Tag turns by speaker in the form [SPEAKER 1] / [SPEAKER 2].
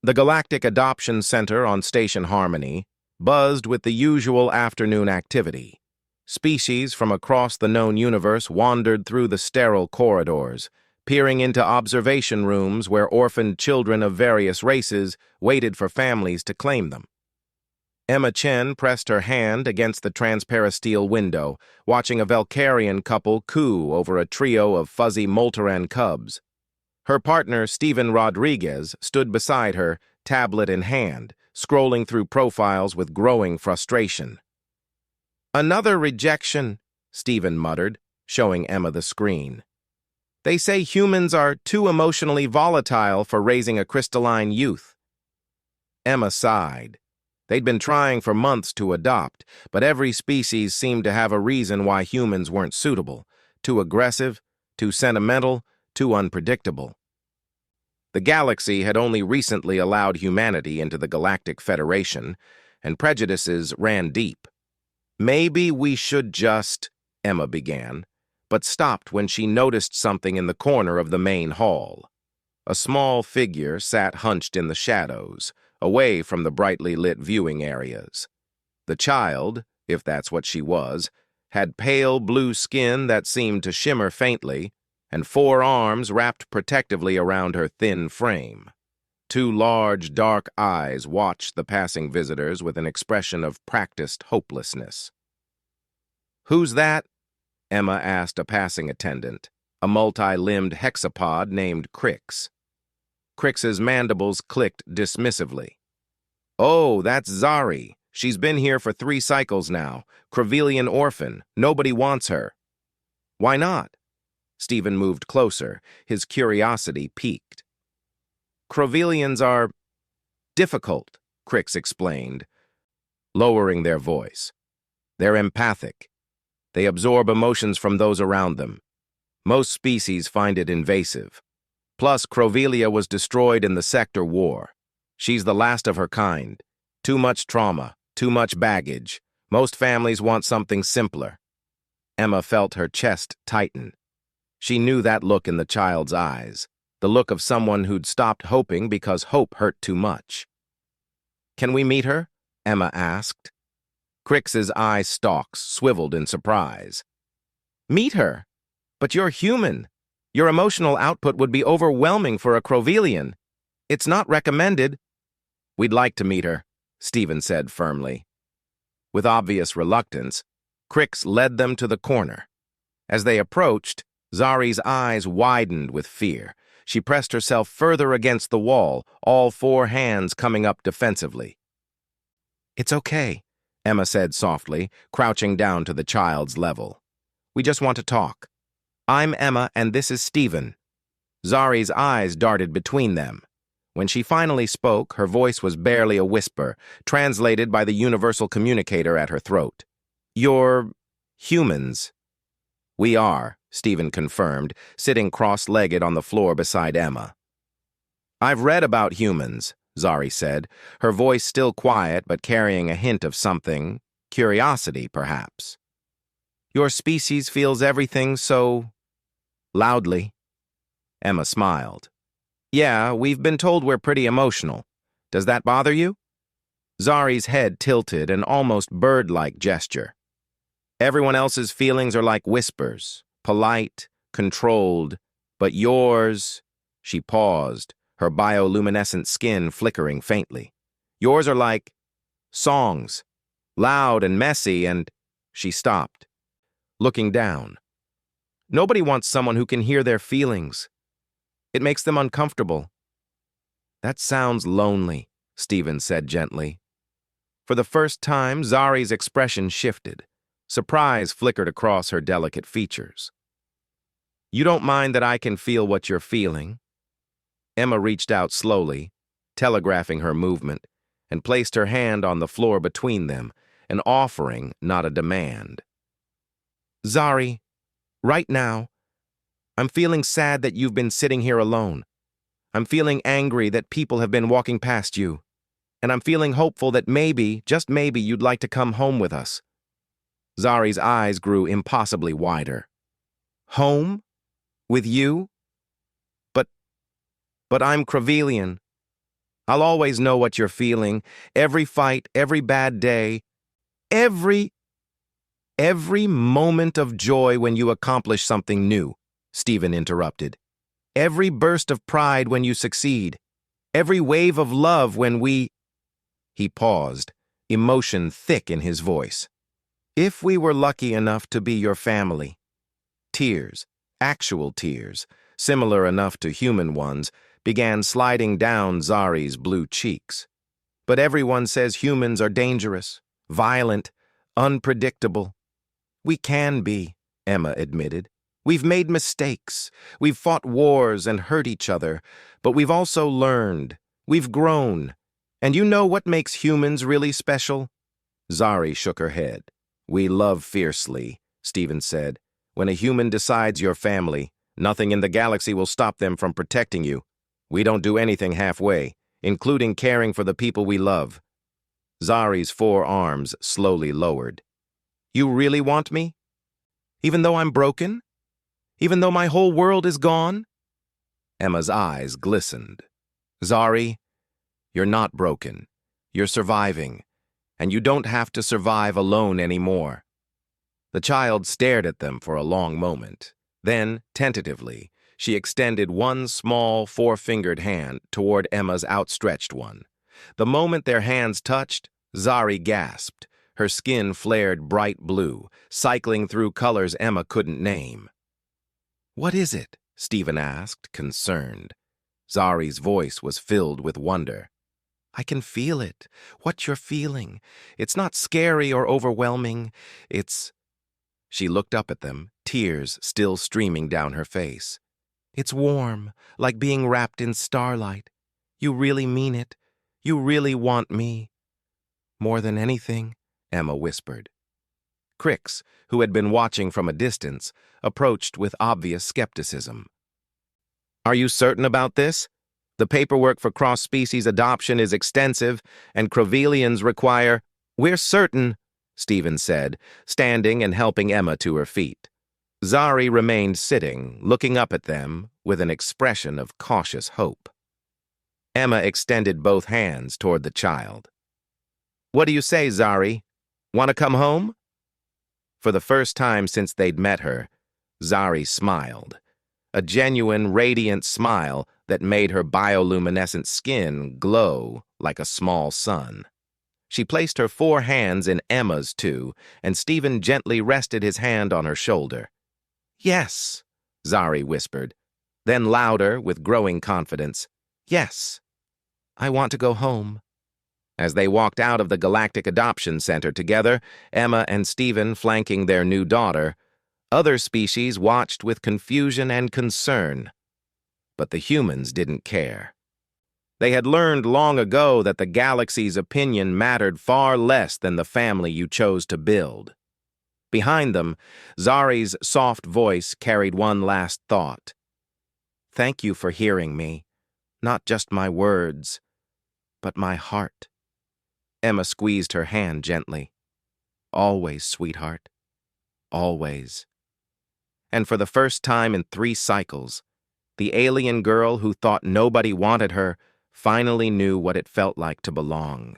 [SPEAKER 1] The Galactic Adoption Center on Station Harmony buzzed with the usual afternoon activity. Species from across the known universe wandered through the sterile corridors, peering into observation rooms where orphaned children of various races waited for families to claim them. Emma Chen pressed her hand against the transparasteel window, watching a Velcarian couple coo over a trio of fuzzy Molteran cubs. Her partner, Stephen Rodriguez, stood beside her, tablet in hand, scrolling through profiles with growing frustration. "Another rejection," Stephen muttered, showing Emma the screen. "They say humans are too emotionally volatile for raising a crystalline youth." Emma sighed. They'd been trying for months to adopt, but every species seemed to have a reason why humans weren't suitable. Too aggressive, too sentimental, too unpredictable. The galaxy had only recently allowed humanity into the Galactic Federation, and prejudices ran deep. "Maybe we should just," Emma began, but stopped when she noticed something in the corner of the main hall. A small figure sat hunched in the shadows, away from the brightly lit viewing areas. The child, if that's what she was, had pale blue skin that seemed to shimmer faintly, and 4 arms wrapped protectively around her thin frame. 2 large, dark eyes watched the passing visitors with an expression of practiced hopelessness. "Who's that?" Emma asked a passing attendant, a multi-limbed hexapod named Crix. Crix's mandibles clicked dismissively. "Oh, that's Zaryi. She's been here for 3 cycles now. Crevelian orphan. Nobody wants her." "Why not?" Stephen moved closer, his curiosity piqued. "Crevelians are difficult," Crix explained, lowering their voice. "They're empathic. They absorb emotions from those around them. Most species find it invasive. Plus, Crovelia was destroyed in the Sector War. She's the last of her kind. Too much trauma, too much baggage. Most families want something simpler." Emma felt her chest tighten. She knew that look in the child's eyes, the look of someone who'd stopped hoping because hope hurt too much. "Can we meet her?" Emma asked. Crix's eye stalks swiveled in surprise. "Meet her? But you're human. Your emotional output would be overwhelming for a Crovelian. It's not recommended." "We'd like to meet her," Stephen said firmly. With obvious reluctance, Crix led them to the corner. As they approached, Zaryi's eyes widened with fear. She pressed herself further against the wall, all 4 hands coming up defensively. "It's okay," Emma said softly, crouching down to the child's level. "We just want to talk. I'm Emma, and this is Stephen." Zaryi's eyes darted between them. When she finally spoke, her voice was barely a whisper, translated by the universal communicator at her throat. "You're humans." "We are," Stephen confirmed, sitting cross-legged on the floor beside Emma. "I've read about humans," Zaryi said, her voice still quiet but carrying a hint of something, curiosity, perhaps. "Your species feels everything so loudly." Emma smiled. "Yeah, we've been told we're pretty emotional. Does that bother you?" Zaryi's head tilted an almost bird-like gesture. "Everyone else's feelings are like whispers, polite, controlled, but yours—" She paused, her bioluminescent skin flickering faintly. "Yours are like songs, loud and messy and—" She stopped, looking down. "Nobody wants someone who can hear their feelings. It makes them uncomfortable." "That sounds lonely," Stephen said gently. For the first time, Zaryi's expression shifted. Surprise flickered across her delicate features. "You don't mind that I can feel what you're feeling?" Emma reached out slowly, telegraphing her movement, and placed her hand on the floor between them, an offering, not a demand. "Zaryi, right now, I'm feeling sad that you've been sitting here alone. I'm feeling angry that people have been walking past you. And I'm feeling hopeful that maybe, just maybe, you'd like to come home with us." Zaryi's eyes grew impossibly wider. "Home? With you? But I'm Crevelian. I'll always know what you're feeling. Every fight, every bad day, every moment of joy when you accomplish something new," Stephen interrupted. "Every burst of pride when you succeed. Every wave of love when we—" He paused, emotion thick in his voice. "If we were lucky enough to be your family." Tears, actual tears, similar enough to human ones, began sliding down Zaryi's blue cheeks. "But everyone says humans are dangerous, violent, unpredictable." "We can be," Emma admitted. "We've made mistakes. We've fought wars and hurt each other, but we've also learned. We've grown. And you know what makes humans really special?" Zaryi shook her head. "We love fiercely," Stephen said. "When a human decides you're family, nothing in the galaxy will stop them from protecting you. We don't do anything halfway, including caring for the people we love." Zaryi's 4 arms slowly lowered. "You really want me? Even though I'm broken? Even though my whole world is gone?" Emma's eyes glistened. "Zaryi, you're not broken. You're surviving, and you don't have to survive alone anymore." The child stared at them for a long moment. Then, tentatively, she extended one small, 4-fingered hand toward Emma's outstretched one. The moment their hands touched, Zaryi gasped. Her skin flared bright blue, cycling through colors Emma couldn't name. "What is it?" Stephen asked, concerned. Zaryi's voice was filled with wonder. "I can feel it. What you're feeling. It's not scary or overwhelming. It's—" She looked up at them, tears still streaming down her face. "It's warm, like being wrapped in starlight. You really mean it. You really want me." "More than anything," Emma whispered. Crix, who had been watching from a distance, approached with obvious skepticism. "Are you certain about this? The paperwork for cross-species adoption is extensive, and Crovelians require—" "We're certain," Stephen said, standing and helping Emma to her feet. Zaryi remained sitting, looking up at them with an expression of cautious hope. Emma extended both hands toward the child. "What do you say, Zaryi? Want to come home?" For the first time since they'd met her, Zaryi smiled. A genuine, radiant smile that made her bioluminescent skin glow like a small sun. She placed her 4 hands in Emma's 2, and Stephen gently rested his hand on her shoulder. "Yes," Zaryi whispered. Then louder, with growing confidence, "Yes, I want to go home." As they walked out of the Galactic Adoption Center together, Emma and Stephen flanking their new daughter, other species watched with confusion and concern. But the humans didn't care. They had learned long ago that the galaxy's opinion mattered far less than the family you chose to build. Behind them, Zaryi's soft voice carried one last thought. "Thank you for hearing me. Not just my words, but my heart." Emma squeezed her hand gently. "Always, sweetheart. Always." And for the first time in 3 cycles, the alien girl who thought nobody wanted her finally knew what it felt like to belong.